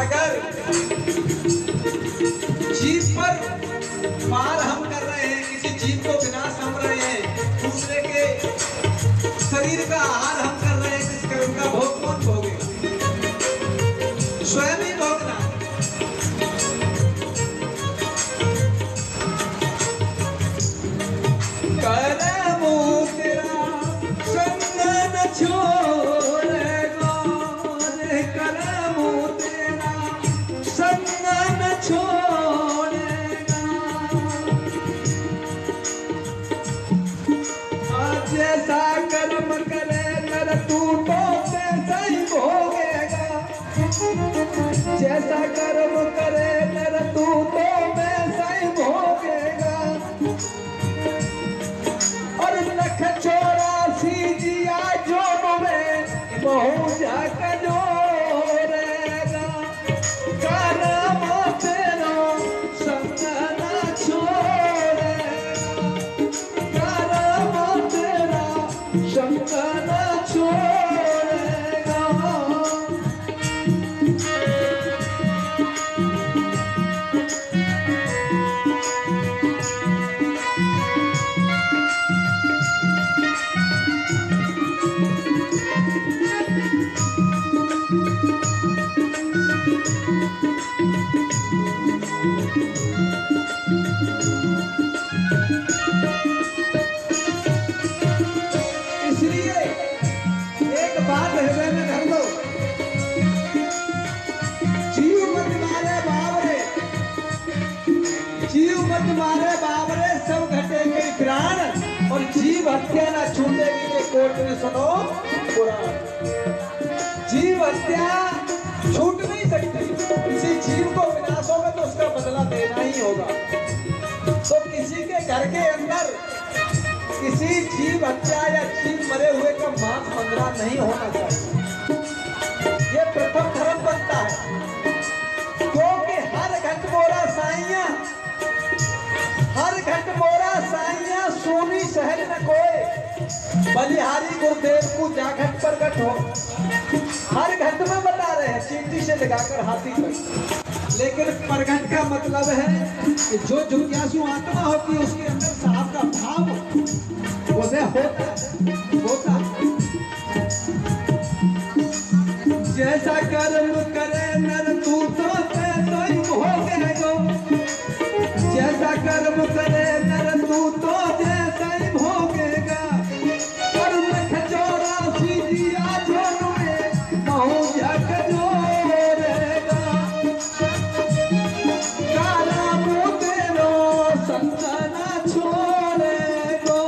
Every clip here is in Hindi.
अगर जीव पर वार हम कर रहे हैं, किसी जीव को विनाश हम रहे हैं, दूसरे के शरीर का आहार हम कर रहे हैं, जिसके उनका भोग कौन भोगेगा? स्वयं ही भोगना। करमू तेरा संग न छोड़ेगा, करमू तेरा संग न छोड़ेगा। जैसा कर्म करे नर तू तो वैसा ही भोगेगा, जैसा कर्म करे नर तू तो वैसा ही भोगेगा। और लख 84 जिया जोन में बहु जाक जोरेगा, करम तेरा संग न छोड़ेगा, करम तेरा संग न छोड़ेगा। इसलिए एक बात हृदय में धर लो, जीव मत मारे बाबरे, जीव मत मारे बाबरे, सब घटेंगे प्राण, और जीव हत्या ना छूटेगी ये कोर्ट में सुनो पुराण। जीव हत्या छूट नहीं सकती, किसी जीव को विनाश होगा तो उसका बदला देना ही होगा। तो किसी के घर के अंदर किसी जीव हत्या या जीव मरे हुए का मांस मंगना नहीं होना चाहिए, ये प्रथम धर्म बनता है। क्योंकि हर घट मोरा साइया, हर घट मोरा साइया, सोनी सहज न कोई, बलिहारी गुरुदेव को जा घट पर घट हो। हर घट में बता रहे हैं चींटी से लगाकर हाथी तक, लेकिन परघट का मतलब है कि जो जिज्ञासु आत्मा होती है उसके अंदर साहब का भाव उसे होता। जैसा कर्म करे नर तू तो वैसा ही भोगेगा, जैसा कर्म करे नर तू तो वैसा ही भोगेगा। और लख 84 जिया जोन में बहु जाक जोरेगा, करम तेरा संग न छोड़ेगा।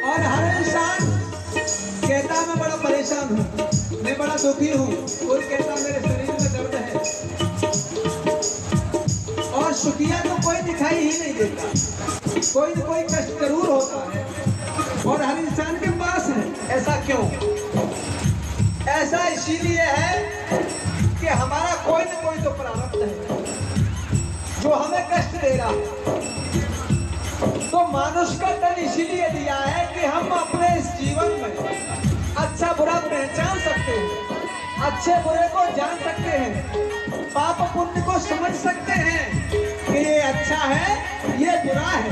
और हर इंसान कहता मैं बड़ा परेशान हूँ, मैं बड़ा दुखी हूँ, कोई कहता मेरे शरीर में दर्द है, और सुखिया तो कोई दिखाई ही नहीं देता, कोई न कोई कष्ट जरूर होता है और हर इंसान के पास है। ऐसा क्यों? ऐसा इसीलिए है कि हमारा कोई न कोई तो प्रारब्ध है जो हमें कष्ट दे रहा है। तो मानुष का तन इसीलिए दिया है कि हम अपने इस जीवन में अच्छा बुरा पहचान सकते हैं, अच्छे बुरे को जान सकते हैं, पाप पुण्य को समझ सकते हैं कि ये अच्छा है ये बुरा है,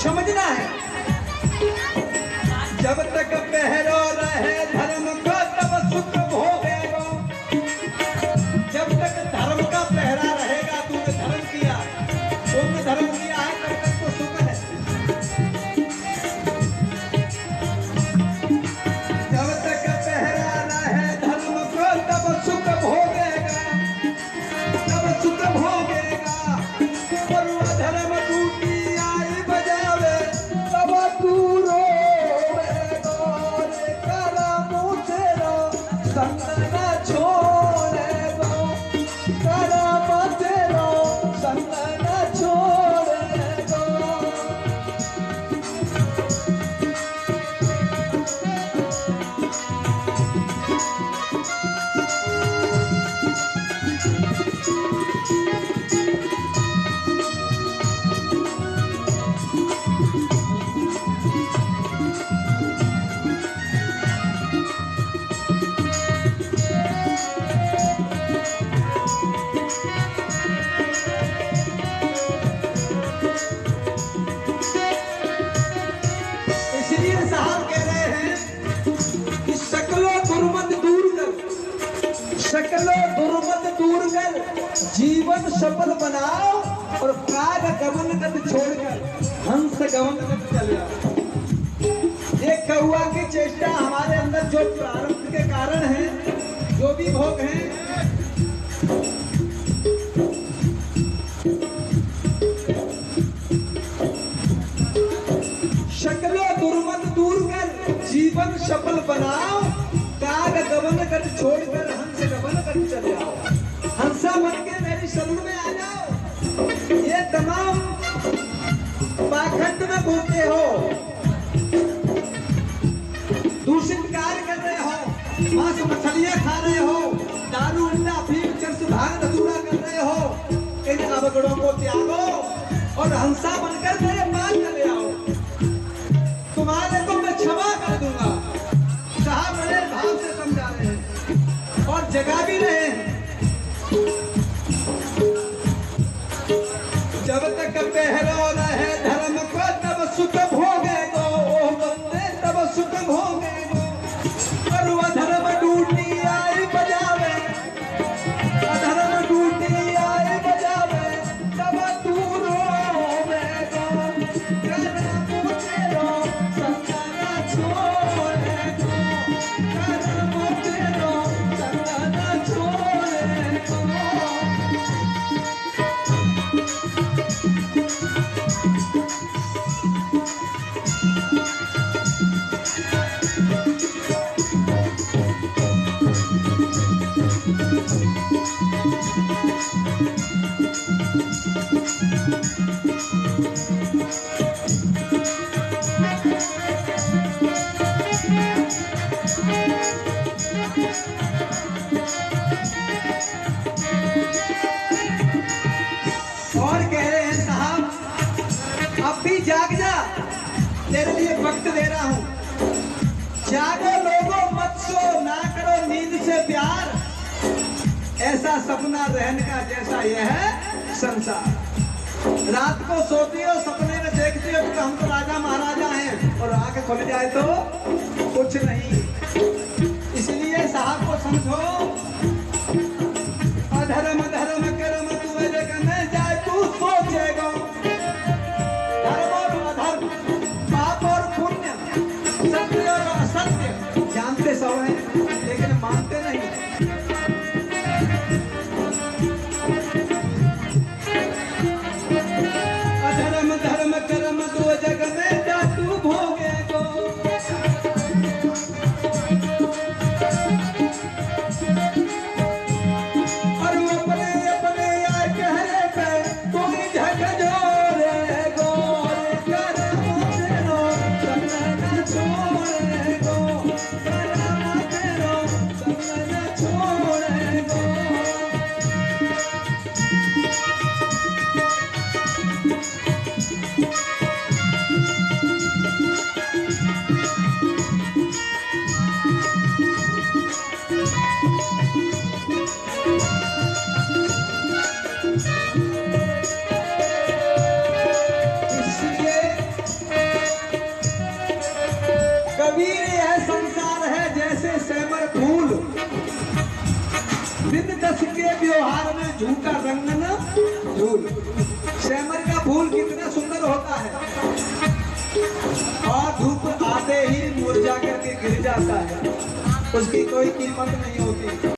समझना है। जब तक पहरो रहे धर्म को तब सुख भोगेगा, जब तक धर्म का पहरा रहेगा, तूने धर्म किया, तुमने धर्म किया है, तब तक तो सुख है। जब तक पहरा रहे धर्म को तब सुख भोगेगा, तब सुख भोगेगा। और धर्म टूटी आई बजावे तो सफल बनाओ और काग गमन गत छोड़कर हंस गमन गत चले आओ। ये कौआ की चेष्टा हमारे अंदर जो प्रारब्ध के कारण है, जो भी भोग हैं, शक्लो दुर्मत दूर कर जीवन सफल बनाओ, काग गमन कर छोड़कर हंस गमन कर चले आओ। हंसा बन के मेरी शरण में आ जाओ। ये तमाम पाखंड में घूमते हो, दूषित कार्य कर रहे हो, मांस मछलियां खा रहे हो, दारू अंडा अफीम चरस भांग धतूरा कर रहे हो, इन अवगुणों को त्यागो और हंसा बनकर मेरे पास चले आओ। तुम्हारे को मैं क्षमा कर दूंगा। साहब बड़े भाव से समझा रहे हैं और जगा भी रहे हैं। जब तक पहरो रहे धर्म को तब सुख भोगेगो, ओ बंदे तब सुख भोगेगो। और अधर्म डूटी आई बजावे, अधर्म डूटी आई बजावे, तब तू रोवेगो। कर्म तेरो संगना छोड़ेगो, कर्म तेरो संगना छोड़ेगो। और कह रहे हैं साहब, अब भी जाग जा, तेरे लिए वक्त दे रहा हूं। जागो लोगों, मत सो, ना करो नींद से प्यार। ऐसा सपना रहन का जैसा यह है संसार। रात को सोती हो, सपने में देखती हो कि हम तो राजा महाराजा हैं, और आंखें खुल जाए तो कुछ नहीं। इसलिए साहब को समझो, अधर्म धर्म कर्म तू जगह में जाए तू सोचेगा। धर्म और अधर्म, पाप और पुण्य, सत्य और असत्य जानते सब हैं, लेकिन मानते नहीं। अधर्म धर्म कर्म तू जगह में जा तू भोगेगा। कबीर यह संसार है जैसे सेमर फूल, बिन दस के व्यवहार में झूठा रंग न झूल। सेमर का फूल कितना सुंदर होता है और धूप आते ही मुरझा करके गिर जाता है, उसकी कोई कीमत नहीं होती।